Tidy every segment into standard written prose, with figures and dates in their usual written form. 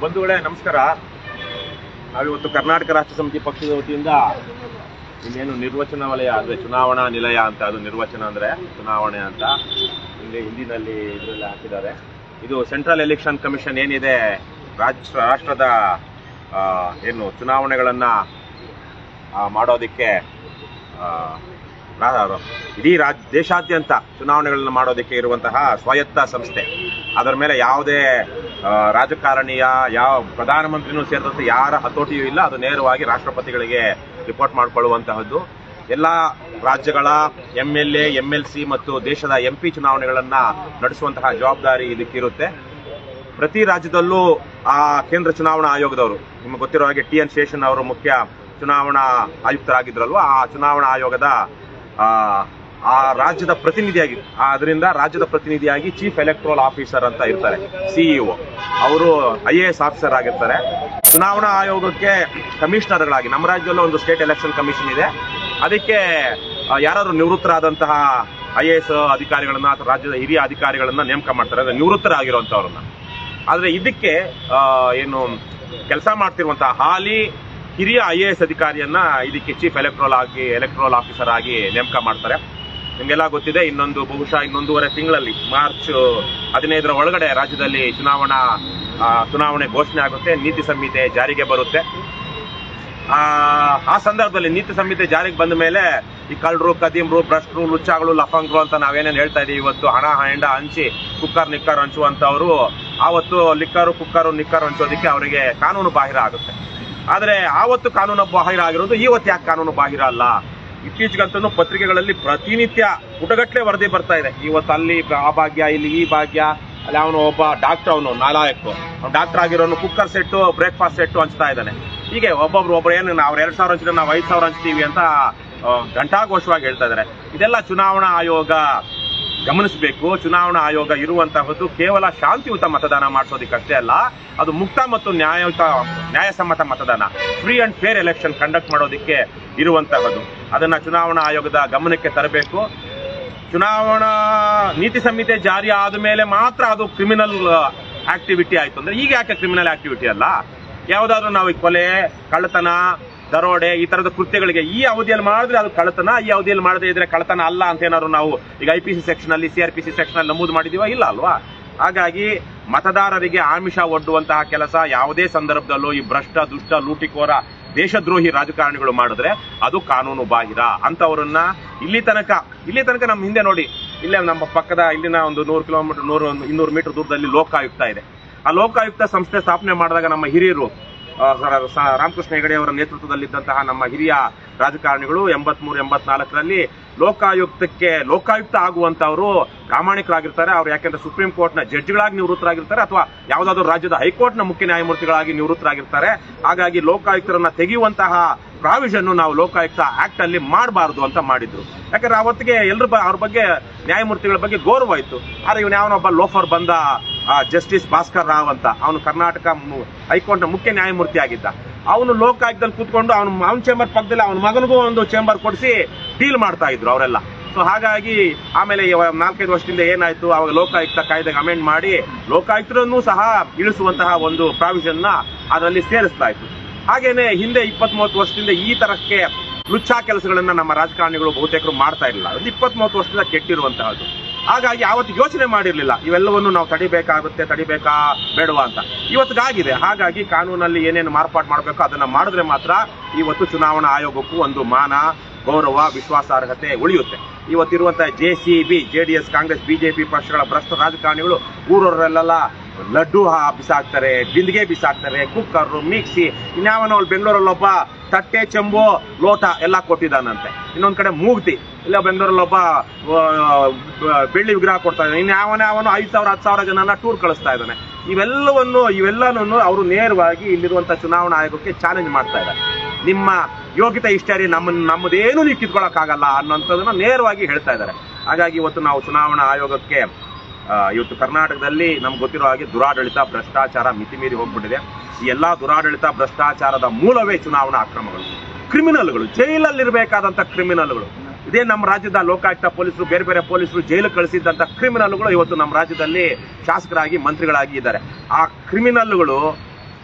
ಬಂಧುಗಳೇ ನಮಸ್ಕಾರ. ನಾವಿವತ್ತು ಕರ್ನಾಟಕ ರಾಷ್ಟ್ರ ಸಮಿತಿ ಪಕ್ಷದ ವತಿಯಿಂದ ಇನ್ನೇನು ನಿರ್ವಚನ ವಲಯ ಅಂದರೆ ಚುನಾವಣಾ ನಿಲಯ ಅಂತ, ಅದು ನಿರ್ವಚನ ಅಂದರೆ ಚುನಾವಣೆ ಅಂತ ಇಲ್ಲಿ ಹಿಂದಿನಲ್ಲಿ ಇದರಲ್ಲಿ ಹಾಕಿದ್ದಾರೆ. ಇದು ಸೆಂಟ್ರಲ್ ಎಲೆಕ್ಷನ್ ಕಮಿಷನ್ ಏನಿದೆ ರಾಷ್ಟ್ರದ ಏನು ಚುನಾವಣೆಗಳನ್ನು ಮಾಡೋದಕ್ಕೆ ಇಡೀ ದೇಶಾದ್ಯಂತ ಚುನಾವಣೆಗಳನ್ನು ಮಾಡೋದಕ್ಕೆ ಇರುವಂತಹ ಸ್ವಾಯತ್ತ ಸಂಸ್ಥೆ. ಅದರ ಮೇಲೆ ಯಾವುದೇ ರಾಜಕಾರಣಿಯ ಯಾವ ಪ್ರಧಾನಮಂತ್ರಿನೂ ಸೇರಿದಂತೆ ಯಾರ ಹತೋಟಿಯೂ ಇಲ್ಲ. ಅದು ನೇರವಾಗಿ ರಾಷ್ಟ್ರಪತಿಗಳಿಗೆ ರಿಪೋರ್ಟ್ ಮಾಡಿಕೊಳ್ಳುವಂತಹದ್ದು. ಎಲ್ಲ ರಾಜ್ಯಗಳ MLA, MLC ಮತ್ತು ದೇಶದ MP ಚುನಾವಣೆಗಳನ್ನು ನಡೆಸುವಂತಹ ಜವಾಬ್ದಾರಿ ಇದಕ್ಕಿರುತ್ತೆ. ಪ್ರತಿ ರಾಜ್ಯದಲ್ಲೂ ಆ ಕೇಂದ್ರ ಚುನಾವಣಾ ಆಯೋಗದವರು, ನಿಮಗೆ ಗೊತ್ತಿರೋ ಹಾಗೆ TN ಶೇಷನ್ ಅವರು ಮುಖ್ಯ ಚುನಾವಣಾ ಆಯುಕ್ತರಾಗಿದ್ರಲ್ವ, ಆ ಚುನಾವಣಾ ಆಯೋಗದ ಆ ರಾಜ್ಯದ ಪ್ರತಿನಿಧಿಯಾಗಿ, ಅದರಿಂದ ರಾಜ್ಯದ ಪ್ರತಿನಿಧಿಯಾಗಿ ಚೀಫ್ ಎಲೆಕ್ಟ್ರಲ್ ಆಫೀಸರ್ ಅಂತ ಇರ್ತಾರೆ, CEO. ಅವರು IAS ಆಫೀಸರ್ ಆಗಿರ್ತಾರೆ. ಚುನಾವಣಾ ಆಯೋಗಕ್ಕೆ ಕಮಿಷನರ್ಗಳಾಗಿ ನಮ್ಮ ರಾಜ್ಯದಲ್ಲೂ ಒಂದು ಸ್ಟೇಟ್ ಎಲೆಕ್ಷನ್ ಕಮಿಷನ್ ಇದೆ. ಅದಕ್ಕೆ ಯಾರಾದ್ರೂ ನಿವೃತ್ತರಾದಂತಹ IAS ಅಧಿಕಾರಿಗಳನ್ನ ಅಥವಾ ರಾಜ್ಯದ ಹಿರಿಯ ಅಧಿಕಾರಿಗಳನ್ನ ನೇಮಕ ಮಾಡ್ತಾರೆ, ಅಂದ್ರೆ ನಿವೃತ್ತರಾಗಿರುವಂತವ್ರನ್ನ. ಆದ್ರೆ ಇದಕ್ಕೆ ಏನು ಕೆಲಸ ಮಾಡ್ತಿರುವಂತಹ ಹಾಲಿ ಹಿರಿಯ IAS ಅಧಿಕಾರಿಯನ್ನ ಇದಕ್ಕೆ ಚೀಫ್ ಎಲೆಕ್ಟ್ರಲ್ ಆಫೀಸರ್ ಆಗಿ ನೇಮಕ ಮಾಡ್ತಾರೆ. ನಿಮಗೆಲ್ಲ ಗೊತ್ತಿದೆ, ಬಹುಶಃ 1.5 ತಿಂಗಳಲ್ಲಿ ಮಾರ್ಚ್ 15ರ ಒಳಗಡೆ ರಾಜ್ಯದಲ್ಲಿ ಚುನಾವಣೆ ಘೋಷಣೆ ಆಗುತ್ತೆ, ನೀತಿ ಸಂಹಿತೆ ಜಾರಿಗೆ ಬರುತ್ತೆ. ಆ ಸಂದರ್ಭದಲ್ಲಿ ನೀತಿ ಸಂಹಿತೆ ಜಾರಿಗೆ ಬಂದ ಮೇಲೆ ಈ ಕಳ್ಳರು, ಕದೀಮ್ರು, ಭ್ರಷ್ಟರು, ಲುಚ್ಚಾಗಳು, ಲಫಂಗ್ರು ಅಂತ ನಾವೇನೇನು ಹೇಳ್ತಾ ಇದೀವಿ ಇವತ್ತು, ಹಣ ಹೆಂಡ ಹಂಚಿ ಕುಕ್ಕರ್ ನಿಕ್ಕರ್ ಹಂಚುವಂತವ್ರು, ಆವತ್ತು ಲಿಕ್ಕರು ಕುಕ್ಕರು ನಿಕ್ಕರ್ ಹಂಚೋದಕ್ಕೆ ಅವರಿಗೆ ಕಾನೂನು ಬಾಹಿರ ಆಗುತ್ತೆ. ಆದ್ರೆ ಆವತ್ತು ಕಾನೂನು ಬಾಹಿರ ಆಗಿರೋದು ಇವತ್ತು ಯಾಕೆ ಕಾನೂನು ಬಾಹಿರ ಅಲ್ಲ? ಇತ್ತೀಚೆಗಂತೂ ಪತ್ರಿಕೆಗಳಲ್ಲಿ ಪ್ರತಿನಿತ್ಯ ಪುಟಗಟ್ಟಲೆ ವರದಿ ಬರ್ತಾ ಇದೆ. ಇವತ್ತು ಅಲ್ಲಿ ಆ ಭಾಗ್ಯ, ಇಲ್ಲಿ ಈ ಭಾಗ್ಯ, ಅಲ್ಲಿ ಅವನು ಒಬ್ಬ ಡಾಕ್ಟರ್, ಅವನು ನಾಲಾಯಕ್, ಅವ್ನು ಡಾಕ್ಟರ್ ಆಗಿರೋನು ಕುಕ್ಕರ್ ಸೆಟ್ಟು, ಬ್ರೇಕ್ಫಾಸ್ಟ್ ಸೆಟ್ಟು ಹಂಚ್ತಾ ಇದ್ದಾನೆ. ಹೀಗೆ ಒಬ್ಬೊಬ್ರು ಏನು ನಾವು 2,000 ಹಂಚಿದ್ರೆ ನಾವು 5,000 ಹಂಚ್ತೀವಿ ಅಂತ ಘಂಟಾಘೋಷವಾಗಿ ಹೇಳ್ತಾ ಇದ್ದಾರೆ. ಇದೆಲ್ಲ ಚುನಾವಣಾ ಆಯೋಗ ಗಮನಿಸಬೇಕು. ಚುನಾವಣಾ ಆಯೋಗ ಇರುವಂತಹದ್ದು ಕೇವಲ ಶಾಂತಿಯುತ ಮತದಾನ ಮಾಡಿಸೋದಕ್ಕಷ್ಟೇ ಅಲ್ಲ, ಅದು ಮುಕ್ತ ಮತ್ತು ನ್ಯಾಯಸಮ್ಮತ ಮತದಾನ, free and fair election conduct ಮಾಡೋದಕ್ಕೆ ಇರುವಂತಹದ್ದು. ಅದನ್ನ ಚುನಾವಣಾ ಆಯೋಗದ ಗಮನಕ್ಕೆ ತರಬೇಕು. ಚುನಾವಣಾ ನೀತಿ ಸಂಹಿತೆ ಜಾರಿ ಆದ ಮೇಲೆ ಮಾತ್ರ ಅದು ಕ್ರಿಮಿನಲ್ ಆಕ್ಟಿವಿಟಿ ಆಯ್ತು ಅಂದ್ರೆ, ಈಗ ಯಾಕೆ ಕ್ರಿಮಿನಲ್ ಆಕ್ಟಿವಿಟಿ ಅಲ್ಲ? ಯಾವ್ದಾದ್ರು ನಾವು ಕೊಲೆ, ಕಳ್ಳತನ, ದರೋಡೆ ಈ ತರದ ಕೃತ್ಯಗಳಿಗೆ ಈ ಅವಧಿಯಲ್ಲಿ ಮಾಡಿದ್ರೆ ಅದು ಕಳ್ಳತನ, ಈ ಅವಧಿಯಲ್ಲಿ ಮಾಡದೇ ಇದ್ರೆ ಕಳ್ಳತನ ಅಲ್ಲ ಅಂತ ಏನಾದ್ರು ನಾವು ಈಗ IPC ಸೆಕ್ಷನ್ ಅಲ್ಲಿ, CRPC ಸೆಕ್ಷನ್ ಅಲ್ಲಿ ನಮೂದು ಮಾಡಿದೀವ? ಇಲ್ಲ ಅಲ್ವಾ? ಹಾಗಾಗಿ ಮತದಾರರಿಗೆ ಆಮಿಷ ಒಡ್ಡುವಂತಹ ಕೆಲಸ ಯಾವುದೇ ಸಂದರ್ಭದಲ್ಲೂ ಈ ಭ್ರಷ್ಟ, ದುಷ್ಟ, ಲೂಟಿಕೋರ, ದೇಶದ್ರೋಹಿ ರಾಜಕಾರಣಿಗಳು ಮಾಡಿದ್ರೆ ಅದು ಕಾನೂನು ಬಾಹಿರ. ಅಂತವರನ್ನ ಇಲ್ಲಿ ತನಕ ನಮ್ಮ ಹಿಂದೆ ನೋಡಿ, ಇಲ್ಲೇ ನಮ್ಮ ಪಕ್ಕದ ಇಲ್ಲಿನ ಒಂದು 100 ಕಿಲೋಮೀಟರ್ 200 ಮೀಟರ್ ದೂರದಲ್ಲಿ ಲೋಕಾಯುಕ್ತ ಇದೆ. ಆ ಲೋಕಾಯುಕ್ತ ಸಂಸ್ಥೆ ಸ್ಥಾಪನೆ ಮಾಡಿದಾಗ ನಮ್ಮ ಹಿರಿಯರು ರಾಮಕೃಷ್ಣ ಹೆಗಡೆ ಅವರ ನೇತೃತ್ವದಲ್ಲಿದ್ದಂತಹ ನಮ್ಮ ಹಿರಿಯ ರಾಜಕಾರಣಿಗಳು 83-84ರಲ್ಲಿ ಲೋಕಾಯುಕ್ತ ಆಗುವಂತವರು ಪ್ರಾಮಾಣಿಕರಾಗಿರ್ತಾರೆ. ಅವ್ರು ಯಾಕೆಂದ್ರೆ ಸುಪ್ರೀಂ ಕೋರ್ಟ್ನ ಜಡ್ಜ್ಗಳಾಗಿ ನಿವೃತ್ತರಾಗಿರ್ತಾರೆ ಅಥವಾ ಯಾವುದಾದ್ರೂ ರಾಜ್ಯದ ಹೈಕೋರ್ಟ್ನ ಮುಖ್ಯ ನ್ಯಾಯಮೂರ್ತಿಗಳಾಗಿ ನಿವೃತ್ತರಾಗಿರ್ತಾರೆ. ಹಾಗಾಗಿ ಲೋಕಾಯುಕ್ತರನ್ನ ತೆಗೆಯುವಂತಹ ಪ್ರಾವಿಷನ್ ನಾವು ಲೋಕಾಯುಕ್ತ ಆಕ್ಟ್ ಅಲ್ಲಿ ಮಾಡಬಾರದು ಅಂತ ಮಾಡಿದ್ರು. ಯಾಕಂದ್ರೆ ಅವತ್ತಿಗೆ ಅವ್ರ ಬಗ್ಗೆ, ನ್ಯಾಯಮೂರ್ತಿಗಳ ಬಗ್ಗೆ ಗೌರವ ಇತ್ತು. ಆದ್ರೆ ಇವನು ಯಾವನೊಬ್ಬ ಲೋಫರ್ ಬಂದ ಜಸ್ಟಿಸ್ ಭಾಸ್ಕರ್ ರಾವ್ ಅಂತ, ಅವನು ಕರ್ನಾಟಕ ಹೈಕೋರ್ಟ್ನ ಮುಖ್ಯ ನ್ಯಾಯಮೂರ್ತಿ ಆಗಿದ್ದ. ಅವನು ಲೋಕಾಯುಕ್ತದಲ್ಲಿ ಕೂತ್ಕೊಂಡು ಅವನ ಚೇಂಬರ್ ಪಕ್ಕದಲ್ಲಿ ಅವನ ಮಗನಿಗೂ ಒಂದು ಚೇಂಬರ್ ಕೊಡಿಸಿ ಡೀಲ್ ಮಾಡ್ತಾ ಇದ್ರು ಅವರೆಲ್ಲ. ಸೊ ಹಾಗಾಗಿ ಆಮೇಲೆ 4-5 ವರ್ಷದಿಂದ ಏನಾಯ್ತು, ಅವಾಗ ಲೋಕಾಯುಕ್ತ ಕಾಯ್ದೆಗೆ ಅಮೆಂಡ್ ಮಾಡಿ ಲೋಕಾಯುಕ್ತರನ್ನೂ ಸಹ ಇಳಿಸುವಂತಹ ಒಂದು ಪ್ರಾವಿಷನ್ ನ ಅದರಲ್ಲಿ ಸೇರಿಸ್ತಾ ಇತ್ತು. ಹಾಗೇನೆ ಹಿಂದೆ 20-30 ವರ್ಷದಿಂದ ಈ ತರಕ್ಕೆ ಲುಚ್ಚಾ ಕೆಲಸಗಳನ್ನ ನಮ್ಮ ರಾಜಕಾರಣಿಗಳು ಬಹುತೇಕರು ಮಾಡ್ತಾ ಇರಲಿಲ್ಲ. ಒಂದು 20-30 ವರ್ಷದಿಂದ ಕೆಟ್ಟಿರುವಂತಹದ್ದು. ಹಾಗಾಗಿ ಆವತ್ತು ಯೋಚನೆ ಮಾಡಿರ್ಲಿಲ್ಲ ಇವೆಲ್ಲವನ್ನು ನಾವು ತಡಿಬೇಕಾ ಬೇಡವಾ ಅಂತ. ಇವತ್ತಿಗಾಗಿದೆ. ಹಾಗಾಗಿ ಕಾನೂನಲ್ಲಿ ಏನೇನು ಮಾರ್ಪಾಡು ಮಾಡಬೇಕು ಅದನ್ನ ಮಾಡಿದ್ರೆ ಮಾತ್ರ ಇವತ್ತು ಚುನಾವಣಾ ಆಯೋಗಕ್ಕೂ ಒಂದು ಮಾನ, ಗೌರವ, ವಿಶ್ವಾಸಾರ್ಹತೆ ಉಳಿಯುತ್ತೆ. ಇವತ್ತಿರುವಂತಹ JCB, JDS, ಕಾಂಗ್ರೆಸ್, BJP ಪಕ್ಷಗಳ ಭ್ರಷ್ಟ ರಾಜಕಾರಣಿಗಳು ಊರವರೆಲ್ಲ ಲಡ್ಡು ಬಿಸಾಕ್ತಾರೆ, ಬಿಂದಿಗೆ ಬಿಸಾಕ್ತಾರೆ, ಕುಕ್ಕರ್, ಮಿಕ್ಸಿ, ಇನ್ಯಾವನೋ ಬೆಂಗಳೂರಲ್ಲೊಬ್ಬ ತಟ್ಟೆ, ಚೆಂಬು, ಲೋಟ ಎಲ್ಲ ಕೊಟ್ಟಿದ್ದಾನಂತೆ. ಇನ್ನೊಂದ್ ಕಡೆ ಮೂಗ್ತಿ, ಇಲ್ಲ ಬೆಂಗಳೂರಲ್ಲೊಬ್ಬ ಬೆಳ್ಳಿ ವಿಗ್ರಹ ಕೊಡ್ತಾ ಇದ್ದಾನೆ. ಇನ್ಯಾವನೋ 5,000-10,000 ಜನನ ಟೂರ್ ಕಳಿಸ್ತಾ ಇದ್ದಾನೆ. ಇವೆಲ್ಲನೂ ಅವರು ನೇರವಾಗಿ ಇಲ್ಲಿರುವಂತಹ ಚುನಾವಣಾ ಆಯೋಗಕ್ಕೆ ಚಾಲೆಂಜ್ ಮಾಡ್ತಾ ಇದ್ದಾರೆ. ನಿಮ್ಮ ಯೋಗ್ಯತೆ ಇಷ್ಟೇ ರೀ, ನಮ್ಮದೇನು ನೀವು ಕಿತ್ಕೊಳ್ಳೋಕ್ಕಾಗಲ್ಲ ಅನ್ನೋಂಥದ್ದನ್ನ ನೇರವಾಗಿ ಹೇಳ್ತಾ ಇದ್ದಾರೆ. ಹಾಗಾಗಿ ಇವತ್ತು ನಾವು ಚುನಾವಣಾ ಆಯೋಗಕ್ಕೆ ಇವತ್ತು ಕರ್ನಾಟಕದಲ್ಲಿ ನಮ್ಗೆ ಗೊತ್ತಿರೋ ಹಾಗೆ ದುರಾಡಳಿತ, ಭ್ರಷ್ಟಾಚಾರ ಮಿತಿಮೀರಿ ಹೋಗ್ಬಿಟ್ಟಿದೆ. ಈ ಎಲ್ಲಾ ದುರಾಡಳಿತ, ಭ್ರಷ್ಟಾಚಾರದ ಮೂಲವೇ ಚುನಾವಣಾ ಅಕ್ರಮಗಳು, ಕ್ರಿಮಿನಲ್ಗಳು, ಜೈಲಲ್ಲಿರಬೇಕಾದಂತ ಕ್ರಿಮಿನಲ್ಗಳು. ಇದೇ ನಮ್ಮ ರಾಜ್ಯದ ಲೋಕಾಯುಕ್ತ ಪೊಲೀಸರು, ಬೇರೆ ಬೇರೆ ಪೊಲೀಸರು ಜೈಲು ಕಳಿಸಿದ್ದಂತ ಕ್ರಿಮಿನಲ್ಗಳು ಇವತ್ತು ನಮ್ಮ ರಾಜ್ಯದಲ್ಲಿ ಶಾಸಕರಾಗಿ, ಮಂತ್ರಿಗಳಾಗಿ ಇದ್ದಾರೆ. ಆ ಕ್ರಿಮಿನಲ್ಗಳು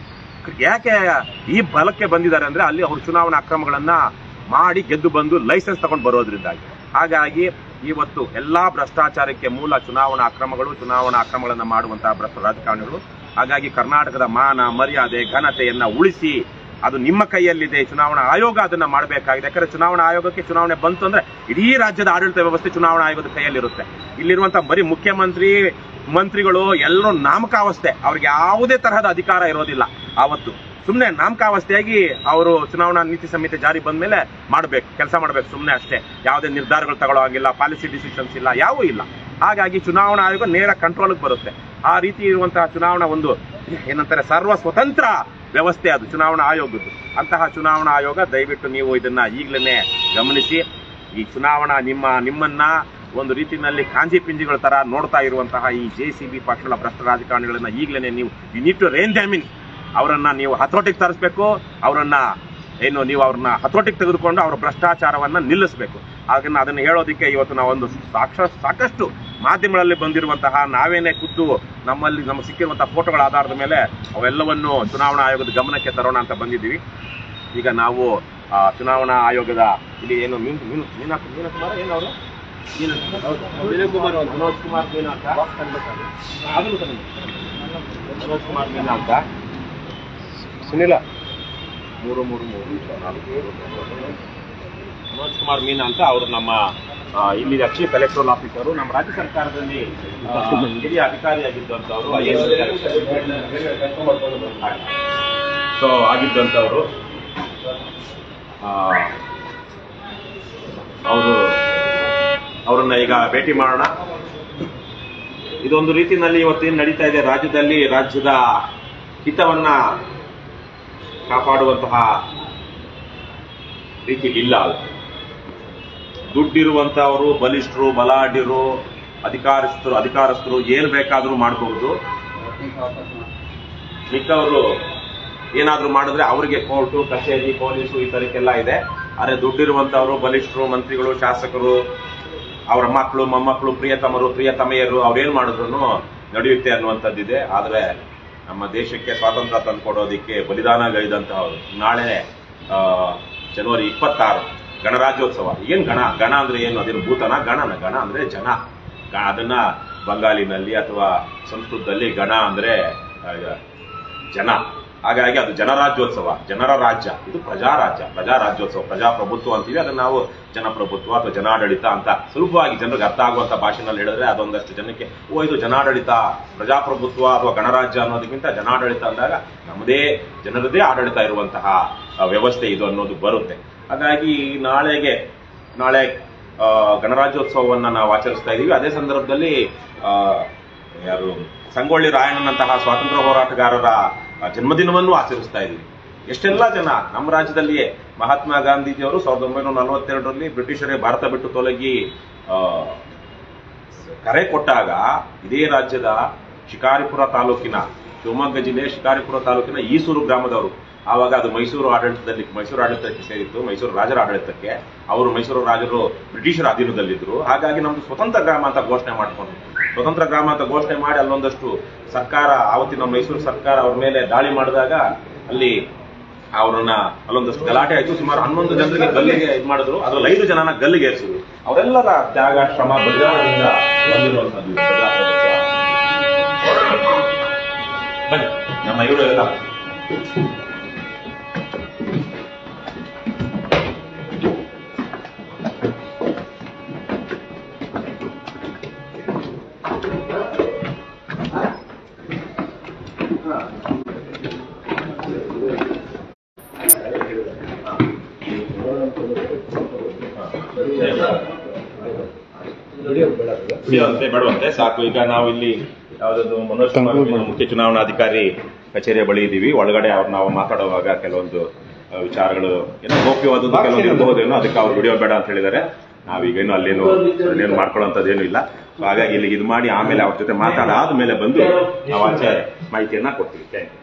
ಯಾಕೆ ಈ ಬಲಕ್ಕೆ ಬಂದಿದ್ದಾರೆ ಅಂದ್ರೆ ಅಲ್ಲಿ ಅವರು ಚುನಾವಣಾ ಅಕ್ರಮಗಳನ್ನ ಮಾಡಿ ಗೆದ್ದು ಬಂದು ಲೈಸೆನ್ಸ್ ತಗೊಂಡು ಬರೋದ್ರಿಂದಾಗಿ. ಹಾಗಾಗಿ ಇವತ್ತು ಎಲ್ಲಾ ಭ್ರಷ್ಟಾಚಾರಕ್ಕೆ ಮೂಲ ಚುನಾವಣಾ ಅಕ್ರಮಗಳನ್ನ ಮಾಡುವಂತಹ ಭ್ರಷ್ಟ ರಾಜಕಾರಣಿಗಳು. ಹಾಗಾಗಿ ಕರ್ನಾಟಕದ ಮಾನ ಮರ್ಯಾದೆ ಘನತೆಯನ್ನ ಉಳಿಸಿ ಅದು ನಿಮ್ಮ ಕೈಯಲ್ಲಿದೆ. ಚುನಾವಣಾ ಆಯೋಗ ಅದನ್ನ ಮಾಡಬೇಕಾಗಿದೆ. ಯಾಕಂದ್ರೆ ಚುನಾವಣಾ ಆಯೋಗಕ್ಕೆ ಚುನಾವಣೆ ಬಂತು ಅಂದ್ರೆ ಇಡೀ ರಾಜ್ಯದ ಆಡಳಿತ ವ್ಯವಸ್ಥೆ ಚುನಾವಣಾ ಆಯೋಗದ ಕೈಯಲ್ಲಿರುತ್ತೆ. ಇಲ್ಲಿರುವಂತಹ ಬರೀ ಮಂತ್ರಿಗಳು ಎಲ್ಲರೂ ನಾಮಕಾವಸ್ಥೆ, ಅವ್ರಿಗೆ ಯಾವುದೇ ತರಹದ ಅಧಿಕಾರ ಇರೋದಿಲ್ಲ. ಆವತ್ತು ಸುಮ್ಮನೆ ನಾಮಕಾವಸ್ಥೆಯಾಗಿ ಅವರು ಚುನಾವಣಾ ನೀತಿ ಸಂಹಿತೆ ಜಾರಿ ಬಂದ ಮೇಲೆ ಕೆಲಸ ಮಾಡಬೇಕು ಸುಮ್ಮನೆ ಅಷ್ಟೇ. ಯಾವುದೇ ನಿರ್ಧಾರಗಳು ತಗೊಳ್ಳೋ ಹಾಗಿಲ್ಲ, ಪಾಲಿಸಿ ಡಿಸಿಷನ್ಸ್ ಇಲ್ಲ, ಯಾವೂ ಇಲ್ಲ. ಹಾಗಾಗಿ ಚುನಾವಣಾ ಆಯೋಗ ನೇರ ಕಂಟ್ರೋಲ್ಗೆ ಬರುತ್ತೆ. ಆ ರೀತಿ ಇರುವಂತಹ ಚುನಾವಣಾ ಒಂದು ಏನಂತಾರೆ ಸರ್ವ ಸ್ವತಂತ್ರ ವ್ಯವಸ್ಥೆ ಅದು ಚುನಾವಣಾ ಆಯೋಗದ್ದು. ಅಂತಹ ಚುನಾವಣಾ ಆಯೋಗ ದಯವಿಟ್ಟು ನೀವು ಇದನ್ನ ಈಗಲೇ ಗಮನಿಸಿ. ಈ ಚುನಾವಣಾ ನಿಮ್ಮನ್ನ ಒಂದು ರೀತಿಯಲ್ಲಿ ಕಾಂಜಿ ಪಿಂಜಿಗಳ ತರ ನೋಡ್ತಾ ಇರುವಂತಹ ಈ JCB ಪಕ್ಷಗಳ ಭ್ರಷ್ಟ ರಾಜಕಾರಣಿಗಳನ್ನ ಈಗಲೇ ನೀವು ಯೂನಿಟ್ ಟು ರೇಂಜ್ ಅವರನ್ನ ನೀವು ಹತೋಟಿಗೆ ತರಿಸಬೇಕು. ನೀವು ಅವ್ರನ್ನ ಹತೋಟಿಗೆ ತೆಗೆದುಕೊಂಡು ಅವರ ಭ್ರಷ್ಟಾಚಾರವನ್ನ ನಿಲ್ಲಿಸಬೇಕು. ಅದನ್ನ ಹೇಳೋದಕ್ಕೆ ಇವತ್ತು ನಾವೊಂದು ಸಾಕಷ್ಟು ಮಾಧ್ಯಮಗಳಲ್ಲಿ ಬಂದಿರುವಂತಹ ನಾವೇನೇ ಖುದ್ದು ನಮಗೆ ಸಿಕ್ಕಿರುವಂತಹ ಫೋಟೋಗಳ ಆಧಾರದ ಮೇಲೆ ಅವೆಲ್ಲವನ್ನು ಚುನಾವಣಾ ಆಯೋಗದ ಗಮನಕ್ಕೆ ತರೋಣ ಅಂತ ಬಂದಿದ್ದೀವಿ. ಈಗ ನಾವು ಚುನಾವಣಾ ಆಯೋಗದ ಇಲ್ಲಿ ಏನು ಮೀನಾಕುಮಾರ್ ಏನವರು ಮನೋಜ್ ಕುಮಾರ್ ಮೀನಾ ಅಂತ ಸುನಿಲ 333 ಮನೋಜ್ ಕುಮಾರ್ ಮೀನಾ ಅಂತ ಅವರು ನಮ್ಮ ಇಲ್ಲಿ ಚೀಫ್ ಎಲೆಕ್ಟ್ರಲ್ ಆಫೀಸರು, ನಮ್ಮ ರಾಜ್ಯ ಸರ್ಕಾರದಲ್ಲಿ ಹಿರಿಯ ಅಧಿಕಾರಿಯಾಗಿದ್ದಂಥವ್ರು, ಆಗಿದ್ದಂಥವ್ರು. ಅವರನ್ನ ಈಗ ಭೇಟಿ ಮಾಡೋಣ. ಇದೊಂದು ರೀತಿಯಲ್ಲಿ ಇವತ್ತೇನು ನಡೀತಾ ಇದೆ ರಾಜ್ಯದಲ್ಲಿ, ರಾಜ್ಯದ ಹಿತವನ್ನ ಕಾಪಾಡುವಂತಹ ರೀತಿ ಇಲ್ಲ. ದುಡ್ಡಿರುವಂತಹವರು, ಬಲಿಷ್ಠರು, ಬಲಾಢ್ಯರು, ಅಧಿಕಾರಸ್ಥರು ಏನ್ ಬೇಕಾದ್ರೂ ಮಾಡಬಹುದು. ಮಿಕ್ಕವರು ಏನಾದ್ರೂ ಮಾಡಿದ್ರೆ ಅವರಿಗೆ ಕೋರ್ಟು, ಕಚೇರಿ, ಪೊಲೀಸು ಈ ತರಕ್ಕೆಲ್ಲ ಇದೆ. ಆದ್ರೆ ದುಡ್ಡಿರುವಂತಹವರು, ಬಲಿಷ್ಠರು, ಮಂತ್ರಿಗಳು, ಶಾಸಕರು, ಅವರ ಮಕ್ಕಳು, ಮೊಮ್ಮಕ್ಕಳು, ಪ್ರಿಯತಮೆಯರು ಅವ್ರೇನ್ ಮಾಡಿದ್ರು ನಡೆಯುತ್ತೆ ಅನ್ನುವಂಥದ್ದಿದೆ. ಆದ್ರೆ ನಮ್ಮ ದೇಶಕ್ಕೆ ಸ್ವಾತಂತ್ರ್ಯ ತಂದುಕೊಡೋದಿಕ್ಕೆ ಬಲಿದಾನಗೈದಂತಹವರು ನಾಳೆ ಜನವರಿ 26 ಗಣರಾಜ್ಯೋತ್ಸವ. ಏನ್ ಗಣ ಅಂದ್ರೆ ಏನು? ಅದೇನು ಭೂತನ? ಗಣ ಅಂದ್ರೆ ಜನ. ಅದನ್ನ ಬಂಗಾಲಿನಲ್ಲಿ ಅಥವಾ ಸಂಸ್ಕೃತದಲ್ಲಿ ಗಣ ಅಂದ್ರೆ ಜನ. ಹಾಗಾಗಿ ಅದು ಜನರಾಜ್ಯೋತ್ಸವ, ಜನರ ರಾಜ್ಯ. ಇದು ಪ್ರಜಾರಾಜ್ಯೋತ್ಸವ, ಪ್ರಜಾಪ್ರಭುತ್ವ ಅಂತೀವಿ. ಅದನ್ನ ನಾವು ಜನಪ್ರಭುತ್ವ ಅಥವಾ ಜನಾಡಳಿತ ಅಂತ ಸುಲಭವಾಗಿ ಜನರಿಗೆ ಅರ್ಥ ಆಗುವಂತ ಭಾಷೆನಲ್ಲಿ ಹೇಳಿದ್ರೆ ಅದೊಂದಷ್ಟು ಜನಕ್ಕೆ ಇದು ಜನಾಡಳಿತ, ಪ್ರಜಾಪ್ರಭುತ್ವ ಅಥವಾ ಗಣರಾಜ್ಯ ಅನ್ನೋದಕ್ಕಿಂತ ಜನಾಡಳಿತ ಅಂದಾಗ ನಮ್ಮದೇ ಜನರದೇ ಆಡಳಿತ ಇರುವಂತಹ ವ್ಯವಸ್ಥೆ ಇದು ಅನ್ನೋದು ಬರುತ್ತೆ. ಹಾಗಾಗಿ ನಾಳೆ ಗಣರಾಜ್ಯೋತ್ಸವವನ್ನ ನಾವು ಆಚರಿಸ್ತಾ ಇದೀವಿ. ಅದೇ ಸಂದರ್ಭದಲ್ಲಿ ಸಂಗೊಳ್ಳಿ ರಾಯಣ್ಣನಂತಹ ಸ್ವಾತಂತ್ರ್ಯ ಹೋರಾಟಗಾರರ ಜನ್ಮದಿನವನ್ನು ಆಚರಿಸ್ತಾ ಇದ್ದೀವಿ. ಎಷ್ಟೆಲ್ಲ ಜನ ನಮ್ಮ ರಾಜ್ಯದಲ್ಲಿಯೇ ಮಹಾತ್ಮ ಗಾಂಧೀಜಿಯವರು 1942ರಲ್ಲಿ ಬ್ರಿಟಿಷರೇ ಭಾರತ ಬಿಟ್ಟು ತೊಲಗಿ ಕರೆ ಕೊಟ್ಟಾಗ ಇದೇ ರಾಜ್ಯದ ಶಿಕಾರಿಪುರ ತಾಲೂಕಿನ, ಶಿವಮೊಗ್ಗ ಜಿಲ್ಲೆಯ ಶಿಕಾರಿಪುರ ತಾಲೂಕಿನ ಈಸೂರು ಗ್ರಾಮದವರು. ಆವಾಗ ಅದು ಮೈಸೂರು ಆಡಳಿತಕ್ಕೆ ಸೇರಿತ್ತು, ಮೈಸೂರು ರಾಜರ ಆಡಳಿತಕ್ಕೆ. ಅವರು ಮೈಸೂರು ರಾಜರು ಬ್ರಿಟಿಷರ ಅಧೀನದಲ್ಲಿದ್ರು. ಹಾಗಾಗಿ ನಮ್ದು ಸ್ವತಂತ್ರ ಗ್ರಾಮ ಅಂತ ಘೋಷಣೆ ಮಾಡಿಕೊಂಡು, ಸ್ವತಂತ್ರ ಗ್ರಾಮ ಅಂತ ಘೋಷಣೆ ಮಾಡಿ ಅಲ್ಲೊಂದಷ್ಟು ಸರ್ಕಾರ, ಆವತ್ತಿನ ಮೈಸೂರು ಸರ್ಕಾರ ಅವ್ರ ಮೇಲೆ ದಾಳಿ ಮಾಡಿದಾಗ ಅಲ್ಲಿ ಅವರನ್ನ ಅಲ್ಲೊಂದಷ್ಟು ಗಲಾಟೆ ಆಯ್ತು. ಸುಮಾರು 11 ಜನರಿಗೆ ಗಲ್ಲಿಗೆ ಇದು ಮಾಡಿದ್ರು. ಅದ್ರಲ್ಲಿ 5 ಜನನ ಗಲ್ಲಿಗೆ ಏರಿಸಿದ್ರು. ಅವರೆಲ್ಲರ ತ್ಯಾಗ, ಶ್ರಮ, ಬಲಿದಾನದಿಂದ ಬಂದಿರುವಂತದ್ದು ಬನ್ನಿ ನಮ್ಮ ಇವರು ಎಲ್ಲ ಬೇಡವಂತೆ ಸಾಕು. ಈಗ ನಾವು ಇಲ್ಲಿ ಯಾವ್ದು ಮನೋಜ್ ಕುಮಾರ್ ಮುಖ್ಯ ಚುನಾವಣಾಧಿಕಾರಿ ಕಚೇರಿಯ ಬಳಿ ಇದ್ದೀವಿ. ಒಳಗಡೆ ನಾವು ಮಾತಾಡುವಾಗ ಕೆಲವೊಂದು ವಿಚಾರಗಳು ಏನೋ ಗೌಪ್ಯವಾದದ್ದು ಕೆಲವೊಂದು ಇರಬಹುದೇನೋ, ಅದಕ್ಕೆ ಅವ್ರು ವಿಡಿಯೋ ಬೇಡ ಅಂತ ಹೇಳಿದ್ದಾರೆ. ನಾವೀಗೇನು ಅಲ್ಲೇನು ಮಾಡ್ಕೊಳ್ಳೋಂಥದ್ದೇನು ಇಲ್ಲ. ಹಾಗಾಗಿ ಇಲ್ಲಿ ಇದು ಮಾಡಿ ಆಮೇಲೆ ಅವ್ರ ಜೊತೆ ಮಾತಾಡಾದ್ಮೇಲೆ ಬಂದು ನಾವು ಆಚೆ ಮಾಹಿತಿಯನ್ನ ಕೊಡ್ತೀವಿ. Thank you.